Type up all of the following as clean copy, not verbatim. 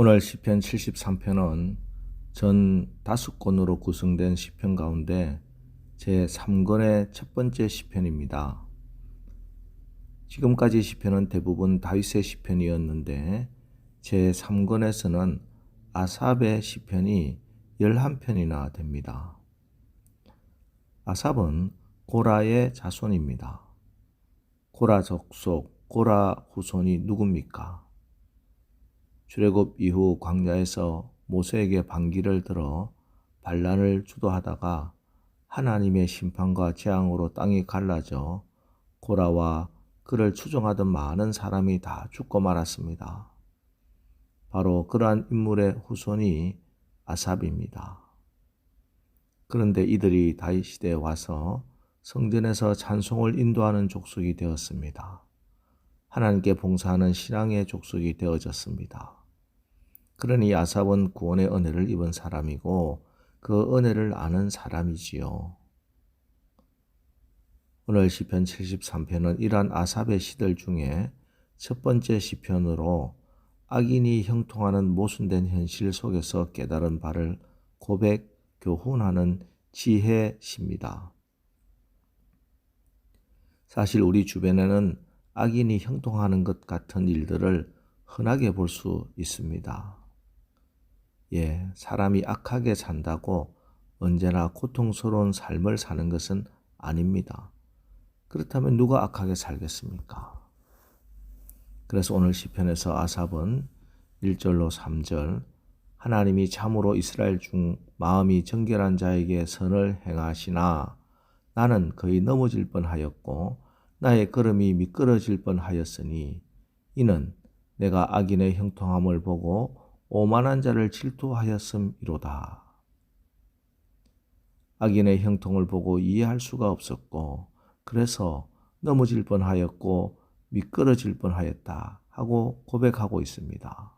오늘 시편 73편은 전 5권으로 구성된 시편 가운데 제3권의 첫 번째 시편입니다. 지금까지 시편은 대부분 다윗의 시편이었는데 제3권에서는 아삽의 시편이 11편이나 됩니다. 아삽은 고라의 자손입니다. 고라 족속, 고라 후손이 누굽니까? 출애굽 이후 광야에서 모세에게 반기를 들어 반란을 주도하다가 하나님의 심판과 재앙으로 땅이 갈라져 고라와 그를 추종하던 많은 사람이 다 죽고 말았습니다. 바로 그러한 인물의 후손이 아삽입니다. 그런데 이들이 다윗 시대에 와서 성전에서 찬송을 인도하는 족속이 되었습니다. 하나님께 봉사하는 신앙의 족속이 되어졌습니다. 그러니 아삽은 구원의 은혜를 입은 사람이고 그 은혜를 아는 사람이지요. 오늘 시편 73편은 이러한 아삽의 시들 중에 첫 번째 시편으로 악인이 형통하는 모순된 현실 속에서 깨달은 바를 고백, 교훈하는 지혜시입니다. 사실 우리 주변에는 악인이 형통하는 것 같은 일들을 흔하게 볼 수 있습니다. 사람이 악하게 산다고 언제나 고통스러운 삶을 사는 것은 아닙니다. 그렇다면 누가 악하게 살겠습니까? 그래서 오늘 시편에서 아삽은 1절로 3절 하나님이 참으로 이스라엘 중 마음이 정결한 자에게 선을 행하시나 나는 거의 넘어질 뻔하였고 나의 걸음이 미끄러질 뻔하였으니 이는 내가 악인의 형통함을 보고 오만한 자를 질투하였음이로다. 악인의 형통을 보고 이해할 수가 없었고 그래서 넘어질 뻔하였고 미끄러질 뻔하였다 하고 고백하고 있습니다.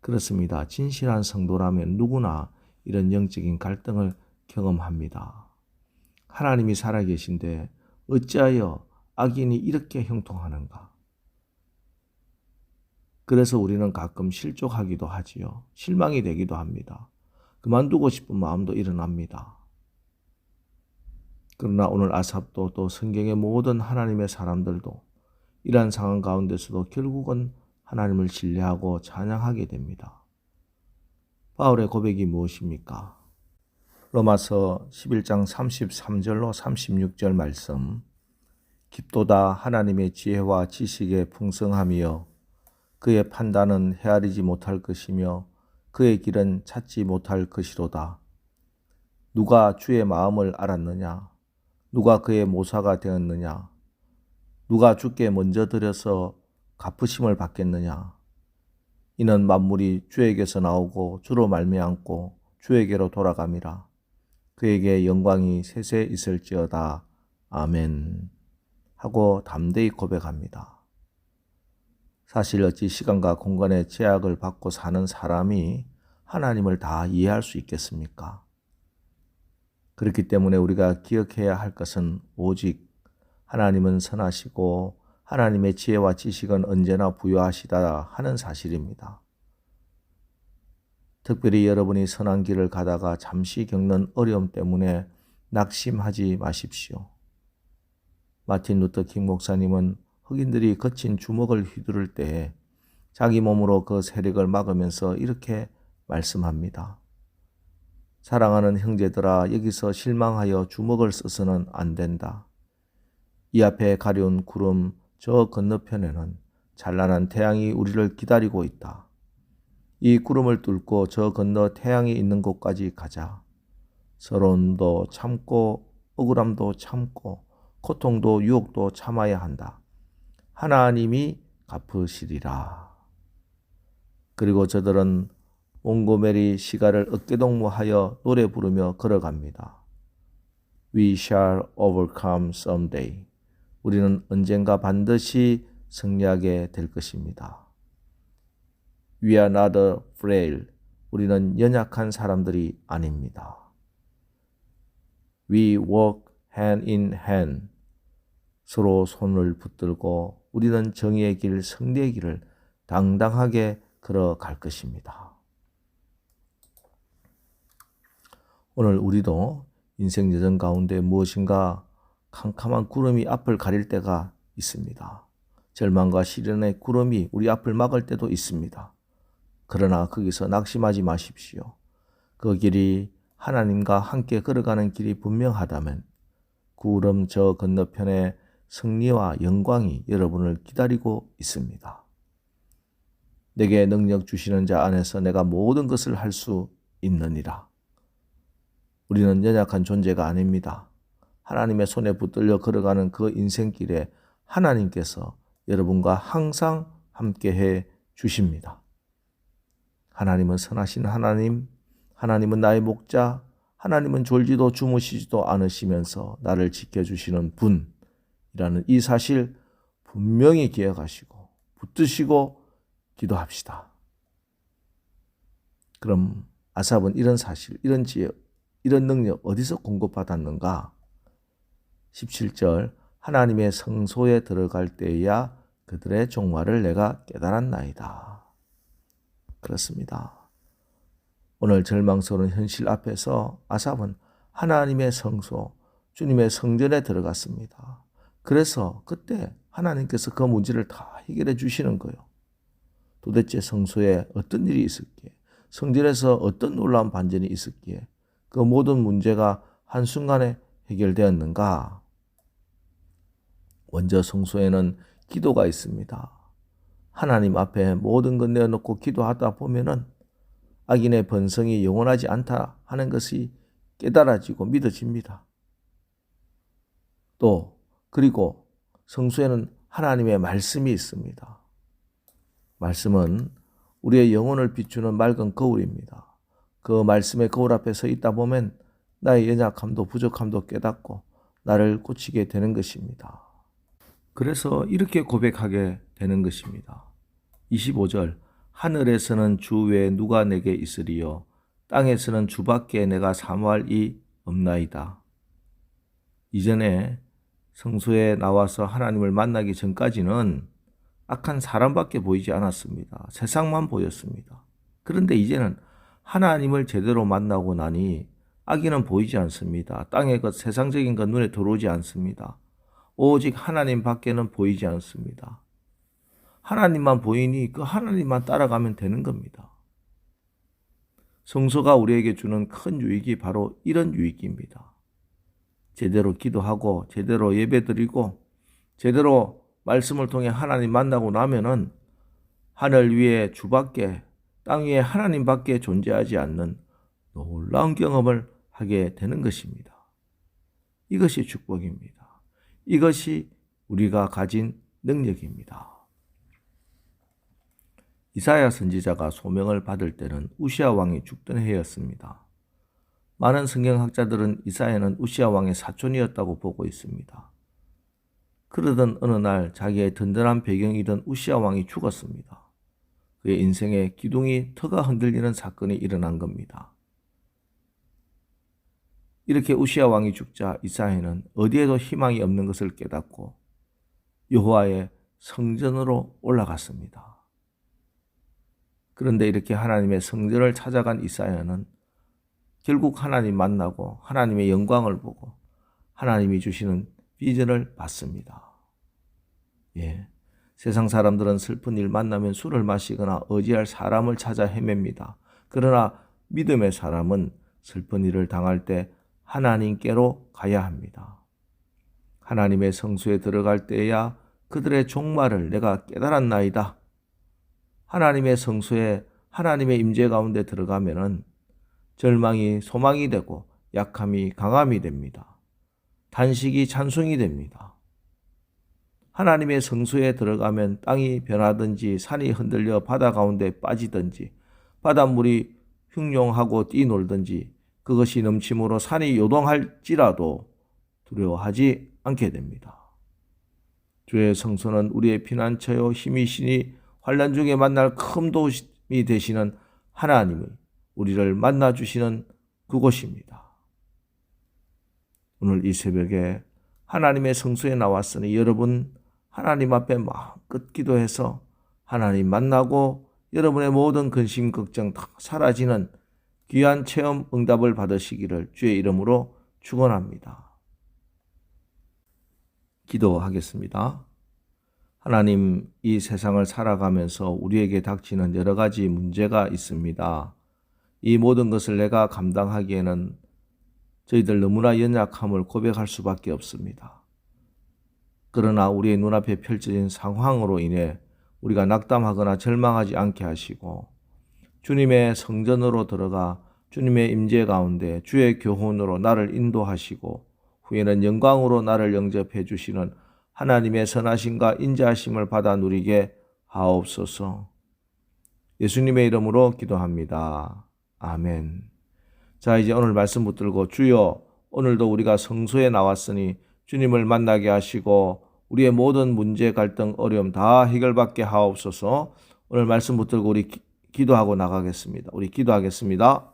그렇습니다. 진실한 성도라면 누구나 이런 영적인 갈등을 경험합니다. 하나님이 살아계신데 어찌하여 악인이 이렇게 형통하는가? 그래서 우리는 가끔 실족하기도 하지요. 실망이 되기도 합니다. 그만두고 싶은 마음도 일어납니다. 그러나 오늘 아삽도 또 성경의 모든 하나님의 사람들도 이러한 상황 가운데서도 결국은 하나님을 신뢰하고 찬양하게 됩니다. 바울의 고백이 무엇입니까? 로마서 11장 33절로 36절 말씀. 깊도다 하나님의 지혜와 지식의 풍성함이여 그의 판단은 헤아리지 못할 것이며 그의 길은 찾지 못할 것이로다. 누가 주의 마음을 알았느냐? 누가 그의 모사가 되었느냐? 누가 주께 먼저 드려서 갚으심을 받겠느냐? 이는 만물이 주에게서 나오고 주로 말미암고 주에게로 돌아감이라. 그에게 영광이 세세 있을지어다. 아멘. 하고 담대히 고백합니다. 사실 어찌 시간과 공간의 제약을 받고 사는 사람이 하나님을 다 이해할 수 있겠습니까? 그렇기 때문에 우리가 기억해야 할 것은 오직 하나님은 선하시고 하나님의 지혜와 지식은 언제나 부유하시다 하는 사실입니다. 특별히 여러분이 선한 길을 가다가 잠시 겪는 어려움 때문에 낙심하지 마십시오. 마틴 루터 킹 목사님은 흑인들이 거친 주먹을 휘두를 때에 자기 몸으로 그 세력을 막으면서 이렇게 말씀합니다. 사랑하는 형제들아, 여기서 실망하여 주먹을 써서는 안 된다. 이 앞에 가려운 구름 저 건너편에는 찬란한 태양이 우리를 기다리고 있다. 이 구름을 뚫고 저 건너 태양이 있는 곳까지 가자. 서러움도 참고 억울함도 참고 고통도 유혹도 참아야 한다. 하나님이 갚으시리라. 그리고 저들은 몽고메리 시가를 어깨동무하여 노래 부르며 걸어갑니다. We shall overcome someday. 우리는 언젠가 반드시 승리하게 될 것입니다. We are not frail. 우리는 연약한 사람들이 아닙니다. We walk hand in hand. 서로 손을 붙들고 우리는 정의의 길, 승리의 길을 당당하게 걸어갈 것입니다. 오늘 우리도 인생 여정 가운데 무엇인가 캄캄한 구름이 앞을 가릴 때가 있습니다. 절망과 시련의 구름이 우리 앞을 막을 때도 있습니다. 그러나 거기서 낙심하지 마십시오. 그 길이 하나님과 함께 걸어가는 길이 분명하다면 구름 저 건너편에 승리와 영광이 여러분을 기다리고 있습니다. 내게 능력 주시는 자 안에서 내가 모든 것을 할 수 있느니라. 우리는 연약한 존재가 아닙니다. 하나님의 손에 붙들려 걸어가는 그 인생길에 하나님께서 여러분과 항상 함께해 주십니다. 하나님은 선하신 하나님, 하나님은 나의 목자, 하나님은 졸지도 주무시지도 않으시면서 나를 지켜주시는 분이라는 이 사실 분명히 기억하시고 붙드시고 기도합시다. 그럼 아삽은 이런 사실, 이런 지혜, 이런 능력 어디서 공급받았는가? 17절 하나님의 성소에 들어갈 때야 그들의 종말을 내가 깨달았나이다. 그렇습니다. 오늘 절망스러운 현실 앞에서 아삽은 하나님의 성소, 주님의 성전에 들어갔습니다. 그래서 그때 하나님께서 그 문제를 다 해결해 주시는 거예요. 도대체 성소에 어떤 일이 있었기에, 성전에서 어떤 놀라운 반전이 있었기에 그 모든 문제가 한순간에 해결되었는가? 먼저 성소에는 기도가 있습니다. 하나님 앞에 모든 것 내어놓고 기도하다 보면은 악인의 번성이 영원하지 않다 하는 것이 깨달아지고 믿어집니다. 또 그리고 성소에는 하나님의 말씀이 있습니다. 말씀은 우리의 영혼을 비추는 맑은 거울입니다. 그 말씀의 거울 앞에 서 있다 보면 나의 연약함도 부족함도 깨닫고 나를 고치게 되는 것입니다. 그래서 이렇게 고백하게 되는 것입니다. 25절 하늘에서는 주 외에 누가 내게 있으리요 땅에서는 주밖에 내가 사모할 이 없나이다. 이전에 성소에 나와서 하나님을 만나기 전까지는 악한 사람밖에 보이지 않았습니다. 세상만 보였습니다. 그런데 이제는 하나님을 제대로 만나고 나니 악인은 보이지 않습니다. 땅의 것, 세상적인 것 눈에 들어오지 않습니다. 오직 하나님 밖에는 보이지 않습니다. 하나님만 보이니 그 하나님만 따라가면 되는 겁니다. 성소가 우리에게 주는 큰 유익이 바로 이런 유익입니다. 제대로 기도하고 제대로 예배드리고 제대로 말씀을 통해 하나님 만나고 나면은 하늘 위에 주밖에 땅 위에 하나님밖에 존재하지 않는 놀라운 경험을 하게 되는 것입니다. 이것이 축복입니다. 이것이 우리가 가진 능력입니다. 이사야 선지자가 소명을 받을 때는 우시아 왕이 죽던 해였습니다. 많은 성경학자들은 이사야는 우시아 왕의 사촌이었다고 보고 있습니다. 그러던 어느 날 자기의 든든한 배경이던 우시아 왕이 죽었습니다. 그의 인생에 기둥이 터가 흔들리는 사건이 일어난 겁니다. 이렇게 우시아 왕이 죽자 이사야는 어디에도 희망이 없는 것을 깨닫고 여호와의 성전으로 올라갔습니다. 그런데 이렇게 하나님의 성전을 찾아간 이사야는 결국 하나님 만나고 하나님의 영광을 보고 하나님이 주시는 비전을 받습니다. 세상 사람들은 슬픈 일 만나면 술을 마시거나 의지할 사람을 찾아 헤맵니다. 그러나 믿음의 사람은 슬픈 일을 당할 때 하나님께로 가야 합니다. 하나님의 성소에 들어갈 때야 그들의 종말을 내가 깨달았나이다. 하나님의 성소에 하나님의 임재 가운데 들어가면은 절망이 소망이 되고 약함이 강함이 됩니다. 단식이 찬송이 됩니다. 하나님의 성소에 들어가면 땅이 변하든지 산이 흔들려 바다 가운데 빠지든지 바닷물이 흉룡하고 뛰놀든지 그것이 넘침으로 산이 요동할지라도 두려워하지 않게 됩니다. 주의 성소는 우리의 피난처요 힘이시니 환난 중에 만날 큰 도움이 되시는 하나님이 우리를 만나주시는 그곳입니다. 오늘 이 새벽에 하나님의 성소에 나왔으니 여러분 하나님 앞에 마음껏 기도해서 하나님 만나고 여러분의 모든 근심 걱정 다 사라지는 귀한 체험 응답을 받으시기를 주의 이름으로 축원합니다. 기도하겠습니다. 하나님, 이 세상을 살아가면서 우리에게 닥치는 여러 가지 문제가 있습니다. 이 모든 것을 내가 감당하기에는 저희들 너무나 연약함을 고백할 수밖에 없습니다. 그러나 우리의 눈앞에 펼쳐진 상황으로 인해 우리가 낙담하거나 절망하지 않게 하시고 주님의 성전으로 들어가 주님의 임재 가운데 주의 교훈으로 나를 인도하시고 후에는 영광으로 나를 영접해 주시는 하나님의 선하심과 인자하심을 받아 누리게 하옵소서. 예수님의 이름으로 기도합니다. 아멘. 자, 이제 오늘 말씀 붙들고 주여, 오늘도 우리가 성소에 나왔으니 주님을 만나게 하시고 우리의 모든 문제, 갈등, 어려움 다 해결받게 하옵소서. 오늘 말씀 붙들고 우리 기도하고 나가겠습니다. 우리 기도하겠습니다.